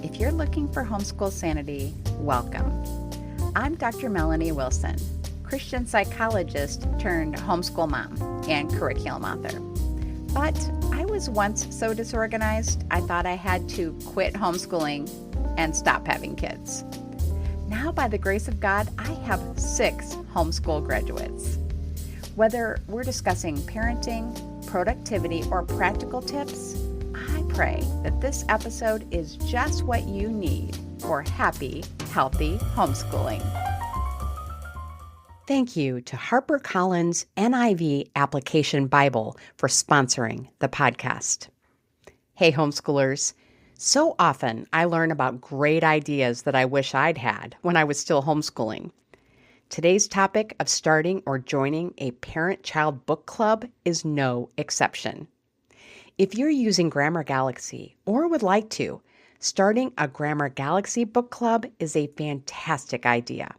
If you're looking for homeschool sanity, welcome. I'm Dr. Melanie Wilson, Christian psychologist turned homeschool mom and curriculum author. But I was once so disorganized, I thought I had to quit homeschooling and stop having kids. Now, by the grace of God, I have 6 homeschool graduates. Whether we're discussing parenting, productivity, or practical tips, I pray that this episode is just what you need for happy, healthy homeschooling. Thank you to HarperCollins NIV Application Bible for sponsoring the podcast. Hey, homeschoolers. So often I learn about great ideas that I wish I'd had when I was still homeschooling. Today's topic of starting or joining a parent-child book club is no exception. If you're using Grammar Galaxy or would like to, starting a Grammar Galaxy book club is a fantastic idea.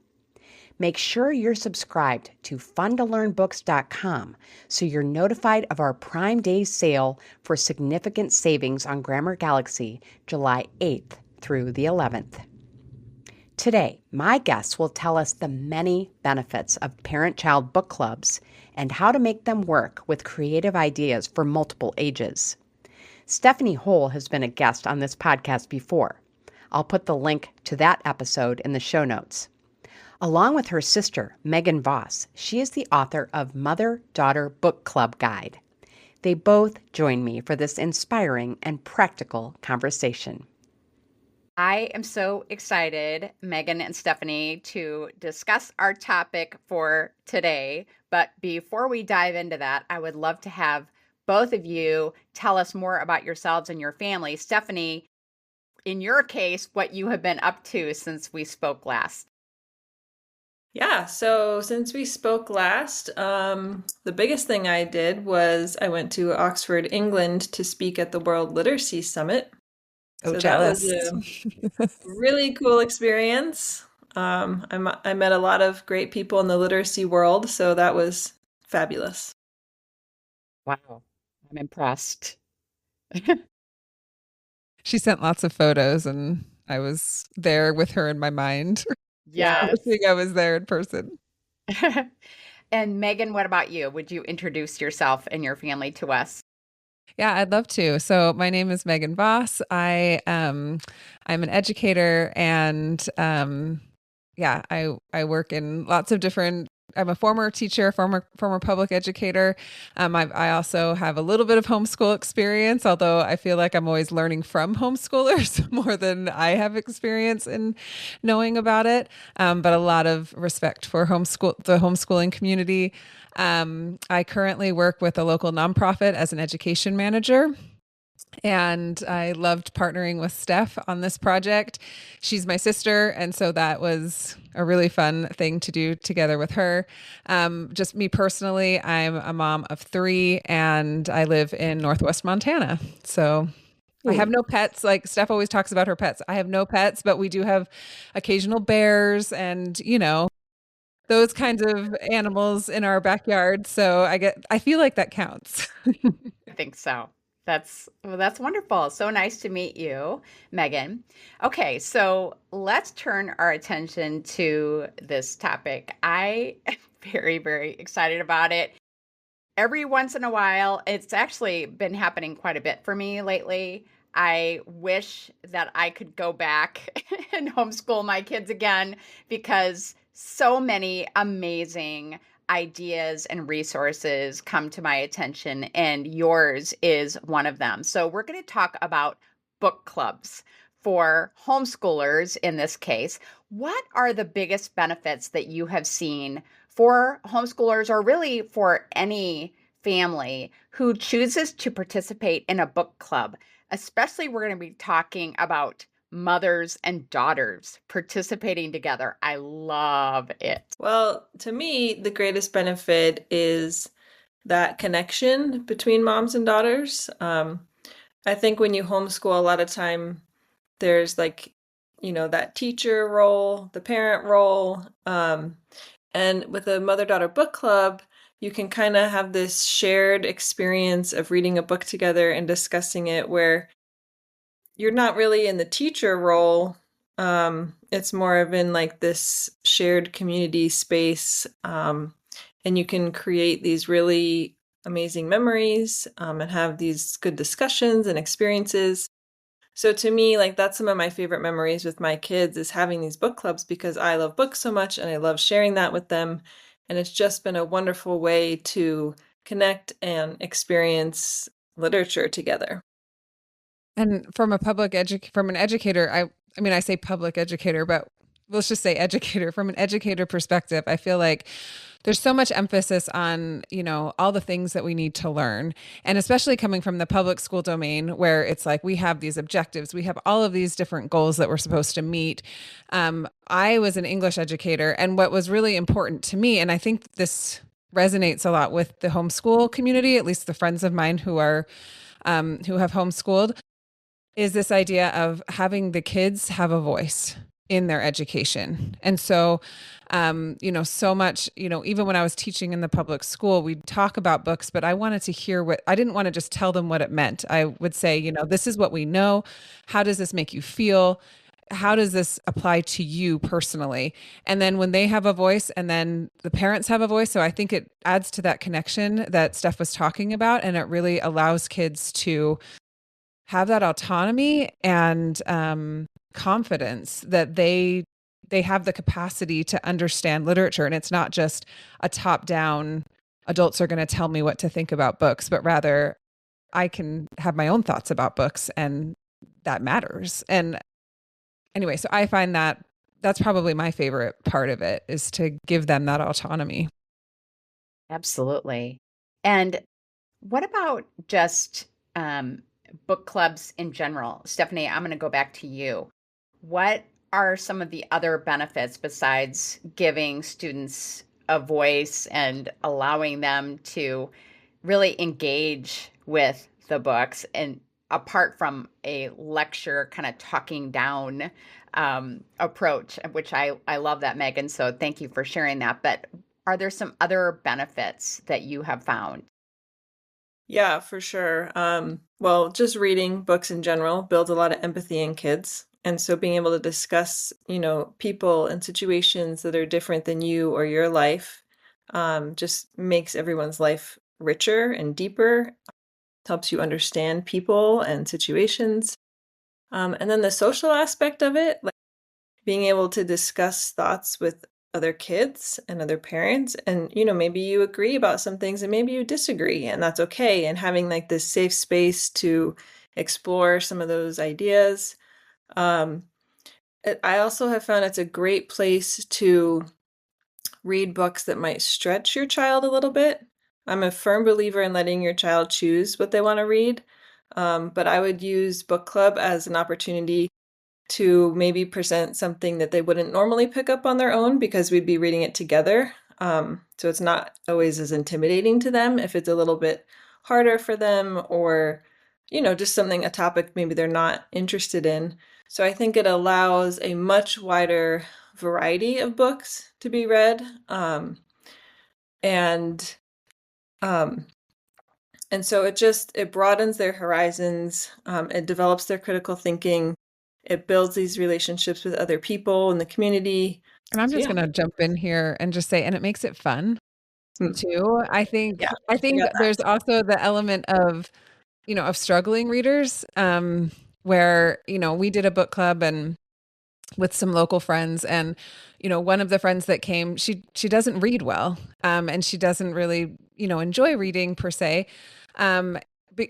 Make sure you're subscribed to funtolearnbooks.com so you're notified of our Prime Day sale for significant savings on Grammar Galaxy July 8th through the 11th. Today, my guests will tell us the many benefits of parent-child book clubs and how to make them work with creative ideas for multiple ages. Stephanie Hole has been a guest on this podcast before. I'll put the link to that episode in the show notes. Along with her sister, Megan Voss, she is the author of Mother-Daughter Book Club Guide. They both join me for this inspiring and practical conversation. I am so excited, Megan and Stephanie, to discuss our topic for today. But before we dive into that, I would love to have both of you tell us more about yourselves and your family. Stephanie, in your case, what you have been up to since we spoke last. Yeah, so since we spoke last, the biggest thing I did was I went to Oxford, England to speak at the World Literacy Summit. Oh, So jealous. that was a really cool experience. I met a lot of great people in the literacy world, so that was fabulous. Wow, I'm impressed. She sent lots of photos, and I was there with her in my mind. Yes. Wishing I was there in person. And Megan, what about you? Would you introduce yourself and your family to us? Yeah, I'd love to. So my name is Megan Voss. I'm an educator, and I work in lots of different. I'm a former teacher, former public educator. I also have a little bit of homeschool experience, although I feel like I'm always learning from homeschoolers more than I have experience in knowing about it. But a lot of respect for the homeschooling community. I currently work with a local nonprofit as an education manager. And I loved partnering with Steph on this project. She's my sister, and so that was a really fun thing to do together with her. Just me personally, I'm a mom of 3, and I live in Northwest Montana. So I have no pets. Like Steph always talks about her pets. I have no pets, but we do have occasional bears and, those kinds of animals in our backyard. So I feel like that counts. I think so. That's wonderful. So nice to meet you, Megan. Okay, so let's turn our attention to this topic. I am very, very excited about it. Every once in a while, it's actually been happening quite a bit for me lately. I wish that I could go back and homeschool my kids again because so many amazing ideas and resources come to my attention, and yours is one of them. So we're going to talk about book clubs for homeschoolers in this case. What are the biggest benefits that you have seen for homeschoolers, or really for any family who chooses to participate in a book club? Especially, we're going to be talking about mothers and daughters participating together. I love it. Well, to me, the greatest benefit is that connection between moms and daughters. I think when you homeschool, a lot of time there's that teacher role, the parent role. And with a mother-daughter book club, you can kind of have this shared experience of reading a book together and discussing it, where you're not really in the teacher role. It's more of in like this shared community space, and you can create these really amazing memories, and have these good discussions and experiences. So to me, like that's some of my favorite memories with my kids is having these book clubs because I love books so much and I love sharing that with them. And it's just been a wonderful way to connect and experience literature together. And from from an educator, I mean, I say public educator, but let's just say educator. From an educator perspective, I feel like there's so much emphasis on, all the things that we need to learn. And especially coming from the public school domain, where it's like we have these objectives, we have all of these different goals that we're supposed to meet. I was an English educator, and what was really important to me, and I think this resonates a lot with the homeschool community, at least the friends of mine who have homeschooled, is this idea of having the kids have a voice in their education. And so, so much, even when I was teaching in the public school, we'd talk about books, but I wanted to hear I didn't want to just tell them what it meant. I would say, this is what we know. How does this make you feel? How does this apply to you personally? And then when they have a voice and then the parents have a voice. So I think it adds to that connection that Steph was talking about. And it really allows kids to have that autonomy and confidence that they have the capacity to understand literature, and it's not just a top down, adults are going to tell me what to think about books, but rather I can have my own thoughts about books, and that matters. And anyway, so I find that that's probably my favorite part of it, is to give them that autonomy. Absolutely. And what about just book clubs in general? Stephanie, I'm going to go back to you. What are some of the other benefits besides giving students a voice and allowing them to really engage with the books, and apart from a lecture kind of talking down approach, which I love that, Megan. So thank you for sharing that. But are there some other benefits that you have found? Yeah, for sure. Well, just reading books in general builds a lot of empathy in kids. And so being able to discuss, people and situations that are different than you or your life, just makes everyone's life richer and deeper, helps you understand people and situations. And then the social aspect of it, like being able to discuss thoughts with other kids and other parents, and maybe you agree about some things and maybe you disagree, and that's okay, and having like this safe space to explore some of those ideas. um, I also have found it's a great place to read books that might stretch your child a little bit. I'm a firm believer in letting your child choose what they want to read, but I would use book club as an opportunity to maybe present something that they wouldn't normally pick up on their own because we'd be reading it together. So it's not always as intimidating to them if it's a little bit harder for them, or, just a topic maybe they're not interested in. So I think it allows a much wider variety of books to be read. And um, and so it broadens their horizons. It develops their critical thinking. It builds these relationships with other people in the community. And I'm So just yeah. going to jump in here and just say, and it makes it fun Hmm. too. Yeah, I I think got that. there's also the element of, of struggling readers, where, we did a book club and with some local friends, and, one of the friends that came, she doesn't read well. And she doesn't really, enjoy reading per se. Um, but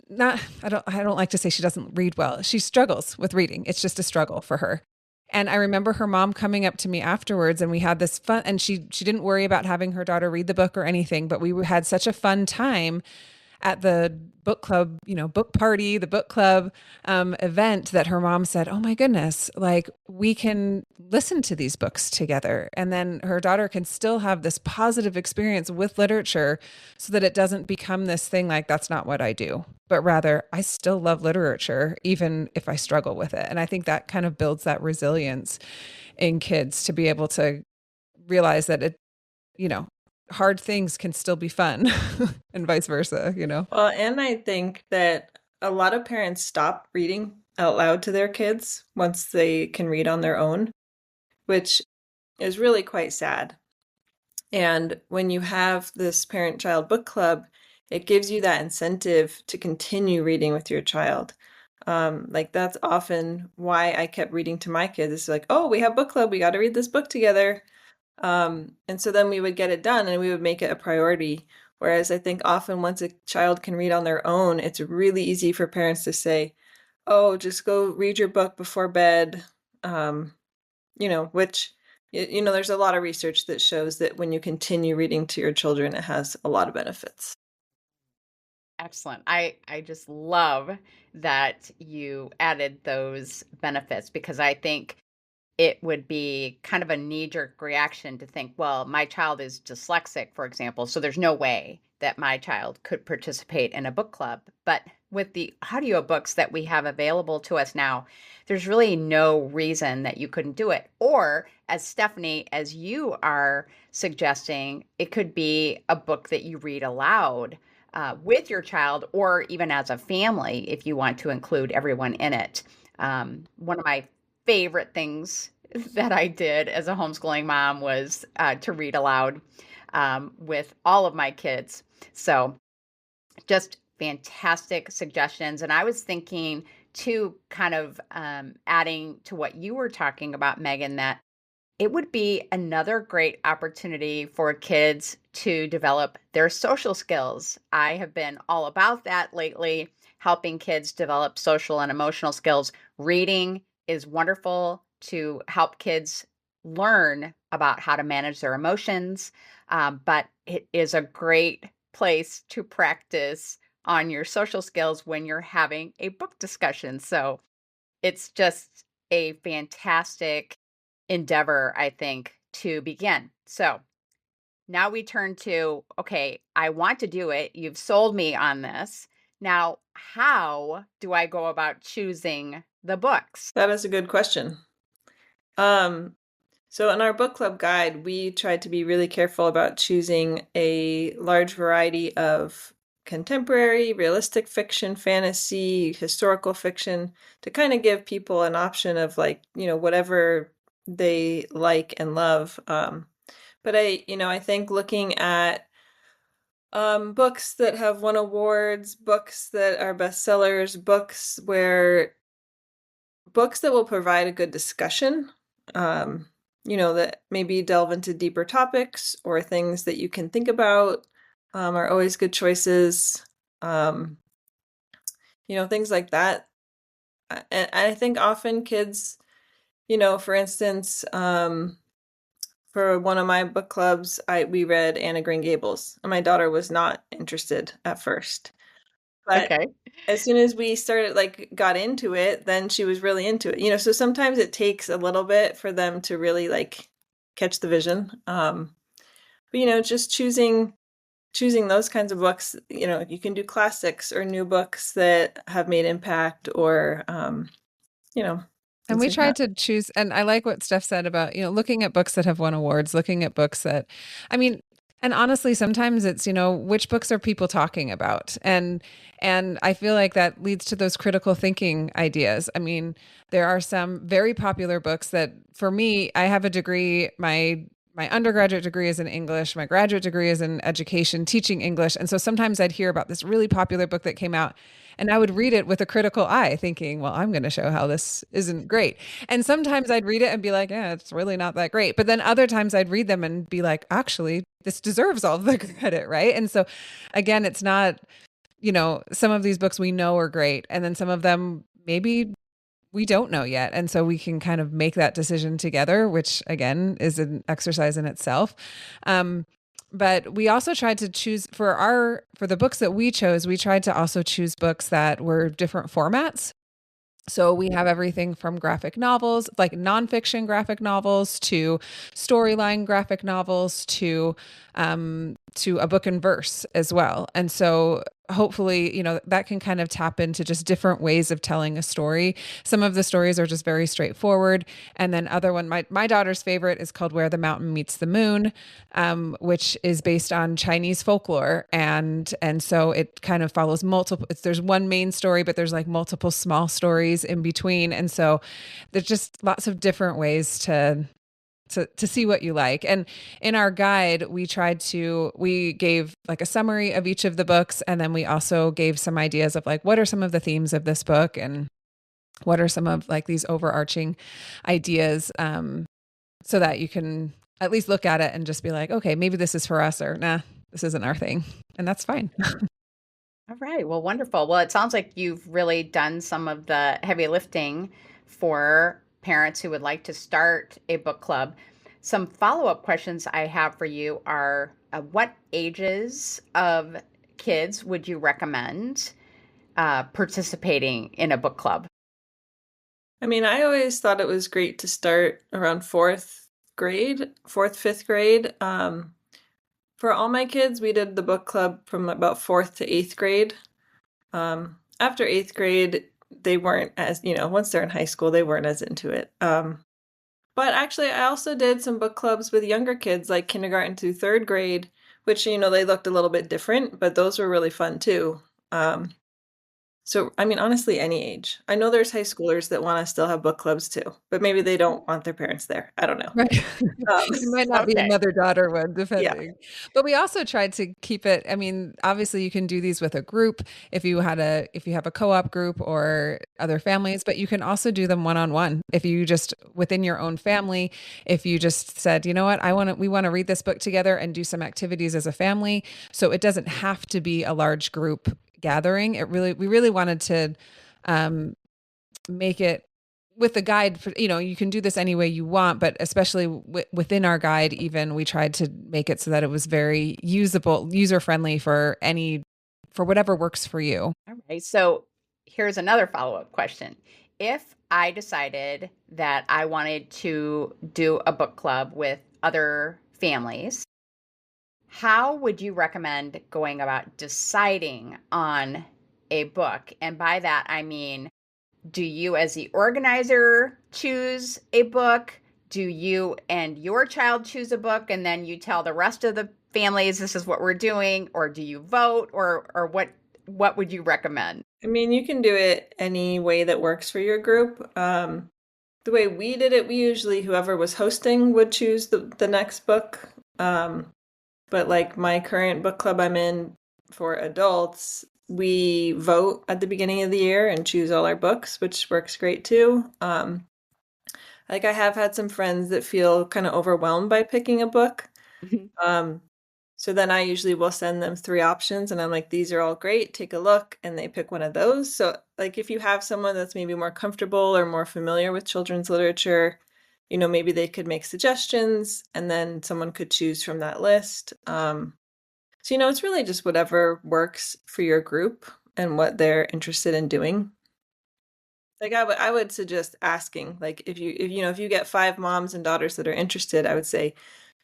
not, I don't like to say she doesn't read well. She struggles with reading. It's just a struggle for her. And I remember her mom coming up to me afterwards, and we had this fun, and she didn't worry about having her daughter read the book or anything, but we had such a fun time at the book club, book party, the book club event, that her mom said, "Oh my goodness, like we can listen to these books together." And then her daughter can still have this positive experience with literature, so that it doesn't become this thing like, that's not what I do, but rather I still love literature, even if I struggle with it. And I think that kind of builds that resilience in kids to be able to realize that you know, hard things can still be fun and vice versa. Well, and I think that a lot of parents stop reading out loud to their kids once they can read on their own, which is really quite sad. And when you have this parent-child book club, it gives you that incentive to continue reading with your child. Like that's often why I kept reading to my kids. It's like, oh, we have book club, we got to read this book together. And so then we would get it done and we would make it a priority. Whereas I think often once a child can read on their own, it's really easy for parents to say, oh, just go read your book before bed. Which, there's a lot of research that shows that when you continue reading to your children, it has a lot of benefits. Excellent. I just love that you added those benefits because I think it would be kind of a knee-jerk reaction to think, well, my child is dyslexic, for example, so there's no way that my child could participate in a book club. But with the audiobooks that we have available to us now, there's really no reason that you couldn't do it. Or, as Stephanie, as you are suggesting, it could be a book that you read aloud with your child, or even as a family, if you want to include everyone in it. One of my favorite things that I did as a homeschooling mom was to read aloud with all of my kids. So just fantastic suggestions. And I was thinking too, kind of adding to what you were talking about, Megan, that it would be another great opportunity for kids to develop their social skills. I have been all about that lately, helping kids develop social and emotional skills. Reading is wonderful to help kids learn about how to manage their emotions, but it is a great place to practice on your social skills when you're having a book discussion. So it's just a fantastic endeavor, I think, to begin. So now we turn to, okay, I want to do it. You've sold me on this. Now, how do I go about choosing the books? That is a good question. So in our book club guide, we tried to be really careful about choosing a large variety of contemporary, realistic fiction, fantasy, historical fiction to kind of give people an option of whatever they like and love. But I think looking at books that have won awards, books that are bestsellers, books that will provide a good discussion, that maybe delve into deeper topics or things that you can think about, are always good choices. Things like that. And I think often kids, for instance, for one of my book clubs, we read Anne of Green Gables, and my daughter was not interested at first. But Okay. as soon as we got into it, then she was really into it. So sometimes it takes a little bit for them to really catch the vision. But just choosing those kinds of books, you can do classics or new books that have made impact or, And we like tried that. to choose, and I like what Steph said about, looking at books that have won awards, looking at books that, I mean, and honestly, sometimes it's, which books are people talking about? And I feel like that leads to those critical thinking ideas. I mean, there are some very popular books that for me, I have a degree, my undergraduate degree is in English, my graduate degree is in education, teaching English. And so sometimes I'd hear about this really popular book that came out and I would read it with a critical eye thinking, well, I'm going to show how this isn't great. And sometimes I'd read it and be like, yeah, it's really not that great. But then other times I'd read them and be like, actually, this deserves all the credit, right? And so again, it's not, some of these books we know are great. And then some of them maybe we don't know yet. And so we can kind of make that decision together, which again is an exercise in itself. But we also tried to choose for the books that we chose, we tried to also choose books that were different formats. So we have everything from graphic novels, like nonfiction graphic novels, to storyline graphic novels, to a book and verse as well. And so hopefully, that can kind of tap into just different ways of telling a story. Some of the stories are just very straightforward. And then other one, my daughter's favorite is called Where the Mountain Meets the Moon, which is based on Chinese folklore. And so it kind of follows multiple, there's one main story, but there's like multiple small stories in between. And so there's just lots of different ways to see what you like. And in our guide, we gave like a summary of each of the books. And then we also gave some ideas of like, what are some of the themes of this book? And what are some of like these overarching ideas, so that you can at least look at it and just be like, okay, maybe this is for us, or nah, this isn't our thing. And that's fine. All right. Well, wonderful. Well, it sounds like you've really done some of the heavy lifting for parents who would like to start a book club. Some follow-up questions I have for you are what ages of kids would you recommend participating in a book club? I mean, I always thought it was great to start around fourth, fifth grade. For all my kids, we did the book club from about fourth to eighth grade. After eighth grade, they weren't as, once they're in high school, they weren't as into it. But actually, I also did some book clubs with younger kids, like kindergarten through third grade, which, they looked a little bit different, but those were really fun too. So, I mean, honestly, any age. I know there's high schoolers that want to still have book clubs too, but maybe they don't want their parents there. I don't know. Right. It might not be a Okay. mother-daughter one, Yeah. depending. But we also tried to keep it, I mean, obviously you can do these with a group if you have a co-op group or other families, but you can also do them one-on-one. If you just within your own family, if you just said, you know what, we want to read this book together and do some activities as a family. So it doesn't have to be a large group gathering. We really wanted to make it with the guide for, you can do this any way you want, but especially within our guide, even we tried to make it so that it was very usable, user-friendly for whatever works for you. All right. So here's another follow-up question. If I decided that I wanted to do a book club with other families, how would you recommend going about deciding on a book? And by that, I mean, do you as the organizer choose a book? Do you and your child choose a book and then you tell the rest of the families this is what we're doing? Or do you vote, or what would you recommend? I mean, you can do it any way that works for your group. The way we did it, we usually, whoever was hosting would choose the next book. But like my current book club I'm in for adults, we vote at the beginning of the year and choose all our books, which works great too. Like I have had some friends that feel kind of overwhelmed by picking a book. So then I usually will send them 3 options and I'm like, these are all great, take a look, and they pick one of those. So like if you have someone that's maybe more comfortable or more familiar with children's literature, maybe they could make suggestions and then someone could choose from that list. So, it's really just whatever works for your group and what they're interested in doing. Like I would suggest asking, like if you get 5 moms and daughters that are interested, I would say,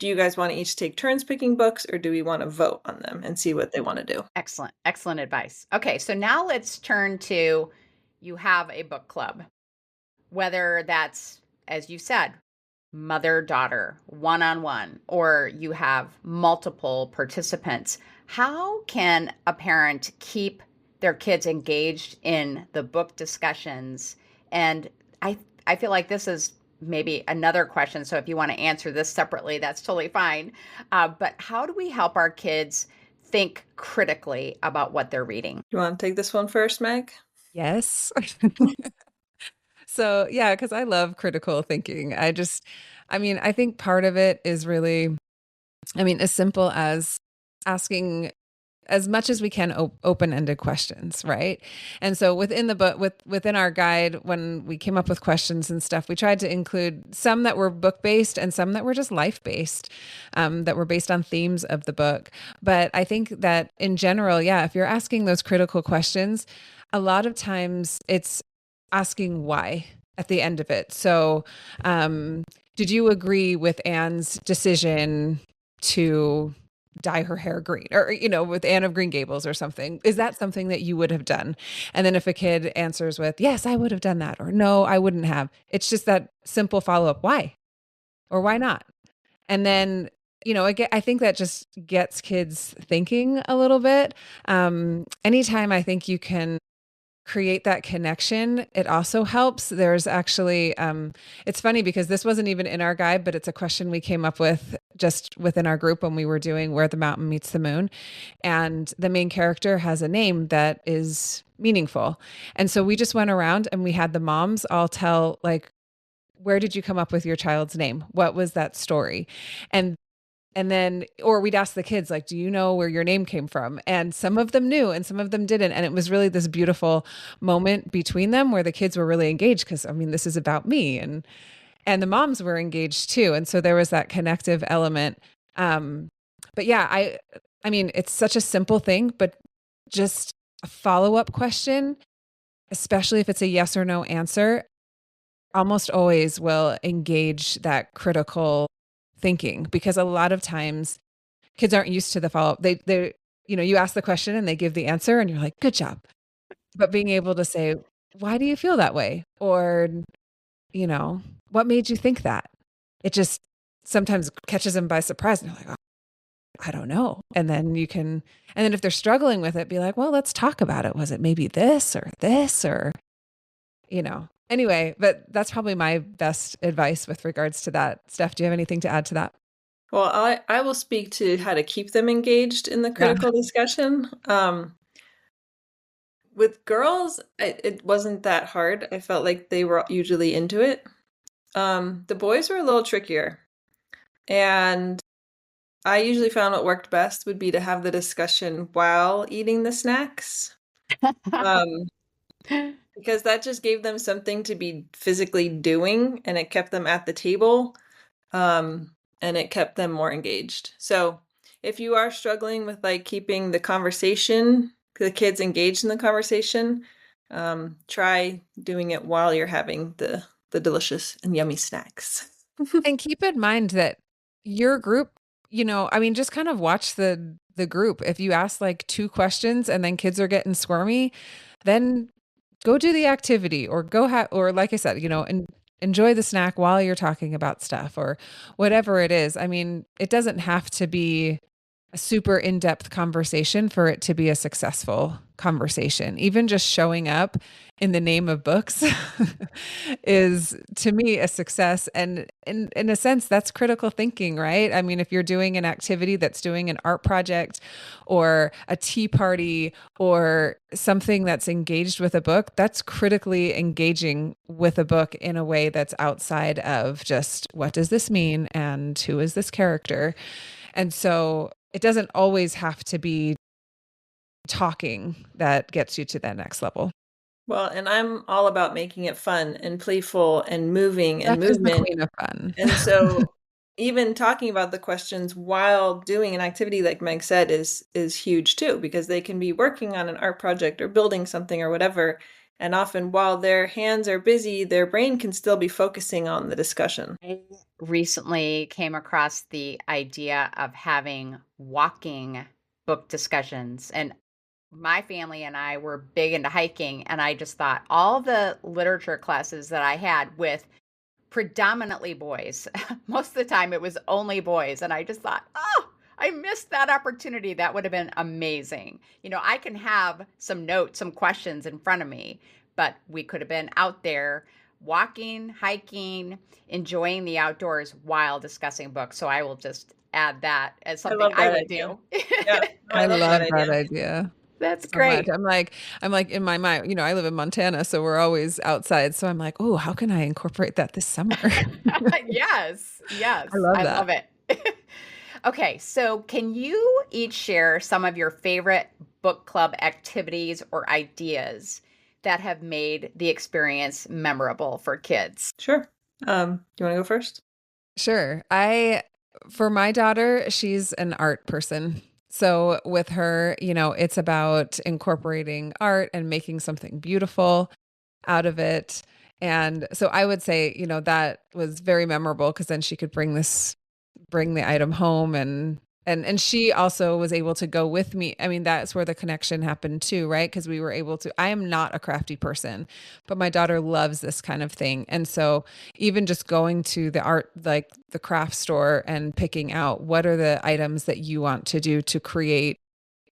do you guys want to each take turns picking books, or do we want to vote on them and see what they want to do? Excellent. Excellent advice. Okay, so now let's turn to you have a book club, whether that's, as you said, mother-daughter, one-on-one, or you have multiple participants. How can a parent keep their kids engaged in the book discussions? And I feel like this is maybe another question, so if you want to answer this separately, that's totally fine. But how do we help our kids think critically about what they're reading? You want to take this one first, Meg? Yes. So yeah, because I love critical thinking. I think part of it is really, as simple as asking as much as we can open-ended questions, right? And so within the book, within our guide, when we came up with questions and stuff, we tried to include some that were book-based and some that were just life-based, that were based on themes of the book. But I think that in general, yeah, if you're asking those critical questions, a lot of times it's asking why at the end of it. So, did you agree with Anne's decision to dye her hair green, or, with Anne of Green Gables or something. Is that something that you would have done? And then if a kid answers with, yes, I would have done that, or no, I wouldn't have. It's just that simple follow-up, why or why not? And then, I think that just gets kids thinking a little bit. Anytime I think you can create that connection, it also helps. There's actually, it's funny because this wasn't even in our guide, but it's a question we came up with just within our group when we were doing Where the Mountain Meets the Moon. And the main character has a name that is meaningful. And so we just went around and we had the moms all tell, like, where did you come up with your child's name? What was that story? And then, or we'd ask the kids, like, do you know where your name came from? And some of them knew and some of them didn't. And it was really this beautiful moment between them where the kids were really engaged because, I mean, this is about me. And the moms were engaged too. And so there was that connective element. But yeah, I mean, it's such a simple thing, but just a follow-up question, especially if it's a yes or no answer, almost always will engage that critical thinking, because a lot of times kids aren't used to the follow-up. They you ask the question and they give the answer and you're like, good job. But being able to say, why do you feel that way? Or, what made you think that? It just sometimes catches them by surprise and they're like, oh, I don't know. And then if they're struggling with it, be like, well, let's talk about it. Was it maybe this or, Anyway, but that's probably my best advice with regards to that. Steph, do you have anything to add to that? Well, I will speak to how to keep them engaged in the critical discussion. With girls, it wasn't that hard. I felt like they were usually into it. The boys were a little trickier. And I usually found what worked best would be to have the discussion while eating the snacks. Because that just gave them something to be physically doing, and it kept them at the table, and it kept them more engaged. So if you are struggling with like keeping the kids engaged in the conversation, try doing it while you're having the delicious and yummy snacks. And keep in mind that your group, just kind of watch the group. If you ask like 2 questions and then kids are getting squirmy, then go do the activity or or like I said, enjoy the snack while you're talking about stuff or whatever it is. I mean, it doesn't have to be a super in-depth conversation for it to be a successful conversation. Even just showing up in the name of books is, to me, a success. And in a sense, that's critical thinking, right? I mean, if you're doing an activity that's doing an art project or a tea party or something that's engaged with a book, that's critically engaging with a book in a way that's outside of just, what does this mean? And who is this character? And so it doesn't always have to be talking that gets you to that next level. Well, and I'm all about making it fun and playful and moving and That is the movement. queen of fun. And so even talking about the questions while doing an activity, like Meg said, is huge too, because they can be working on an art project or building something or whatever. And often while their hands are busy, their brain can still be focusing on the discussion. I recently came across the idea of having walking book discussions, and my family and I were big into hiking, and I just thought all the literature classes that I had with predominantly boys, most of the time it was only boys, and I just thought, oh, I missed that opportunity. That would have been amazing. I can have some notes, some questions in front of me, but we could have been out there walking, hiking, enjoying the outdoors while discussing books. So I will just add that as something I would do. Yeah, I love that idea. That's So great. much. I'm like in my mind, I live in Montana, so we're always outside. So I'm like, oh, how can I incorporate that this summer? Yes. I love that. Love it. Okay, so can you each share some of your favorite book club activities or ideas that have made the experience memorable for kids? Sure. You want to go first? Sure. For my daughter, she's an art person. So with her, it's about incorporating art and making something beautiful out of it. And so I would say, that was very memorable because then she could bring the item home and And she also was able to go with me. I mean, that's where the connection happened too, right? Because we were able to, I am not a crafty person, but my daughter loves this kind of thing. And so even just going to the art, like the craft store and picking out what are the items that you want to do to create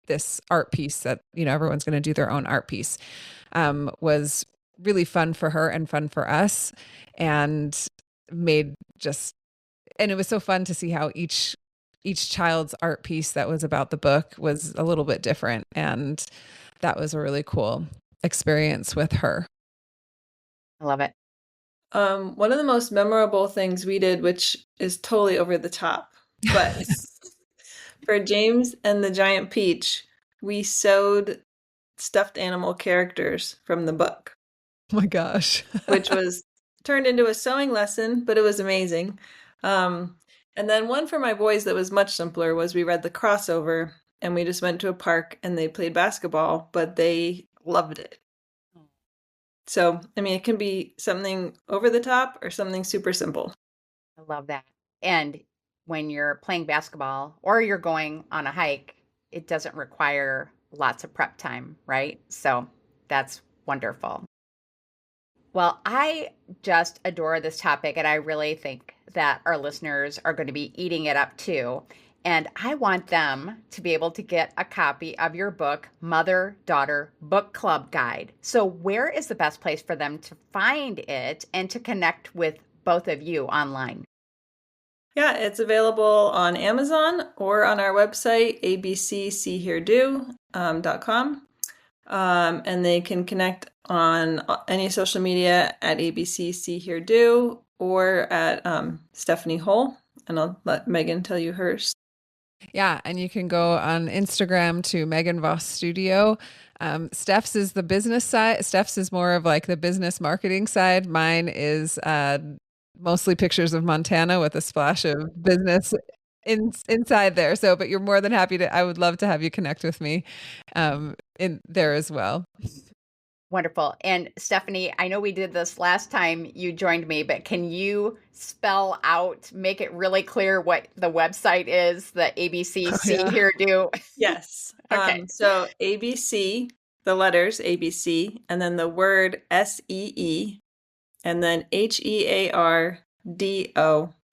this art piece that, everyone's going to do their own art piece, was really fun for her and fun for us, and made just, and it was so fun to see how each child's art piece that was about the book was a little bit different. And that was a really cool experience with her. I love it. One of the most memorable things we did, which is totally over the top, but for James and the Giant Peach, we sewed stuffed animal characters from the book. Oh my gosh. Which was turned into a sewing lesson, but it was amazing. And then one for my boys that was much simpler was we read the crossover, and we just went to a park and they played basketball, but they loved it. So, I mean, it can be something over the top or something super simple. I love that. And when you're playing basketball or you're going on a hike, it doesn't require lots of prep time, right? So that's wonderful. Well, I just adore this topic, and I really think that our listeners are going to be eating it up too. And I want them to be able to get a copy of your book, Mother Daughter Book Club Guide. So, where is the best place for them to find it and to connect with both of you online? Yeah, it's available on Amazon or on our website, abcseeheardo.com. And they can connect on any social media at ABC See Hear Do or at Stephanie Hull. And I'll let Megan tell you hers. Yeah, and you can go on Instagram to Megan Voss Studio. Steph's is the business side. Steph's is more of like the business marketing side. Mine is mostly pictures of Montana with a splash of business inside there. So, but you're more than happy to, I would love to have you connect with me in there as well. Wonderful. And Stephanie, I know we did this last time you joined me, but can you spell out, make it really clear what the website is, the ABC See Hear Do? Yes. Okay. So ABC, the letters ABC, and then the word SEE, and then HEARDO,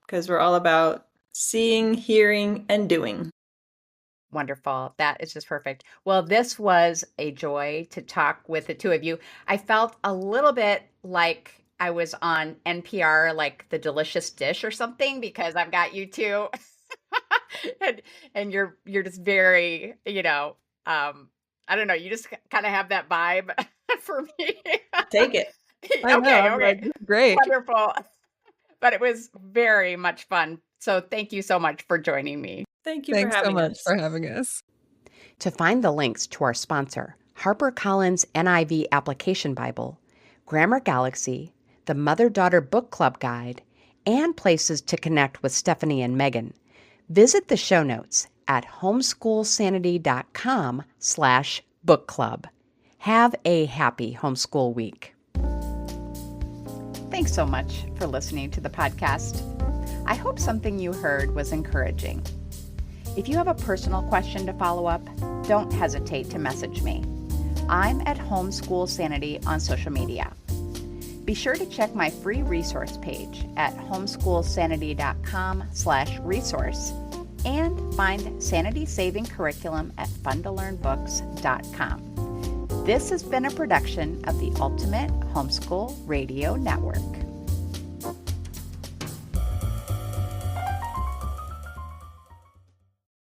because we're all about seeing, hearing, and doing. Wonderful. That is just perfect. Well, this was a joy to talk with the two of you. I felt a little bit like I was on NPR, like The Delicious Dish or something, because I've got you two. and you're just very, I don't know, you just kind of have that vibe for me. Take it. Okay. Great. Wonderful. But it was very much fun. So thank you so much for joining me. Thank you Thanks for having so much us. for having us. To find the links to our sponsor, HarperCollins NIV Application Bible, Grammar Galaxy, the Mother-Daughter Book Club Guide, and places to connect with Stephanie and Megan, visit the show notes at homeschoolsanity.com/book club. Have a happy homeschool week. Thanks so much for listening to the podcast. I hope something you heard was encouraging. If you have a personal question to follow up, don't hesitate to message me. I'm at Homeschool Sanity on social media. Be sure to check my free resource page at homeschoolsanity.com/resource and find Sanity Saving Curriculum at funtolearnbooks.com. This has been a production of the Ultimate Homeschool Radio Network.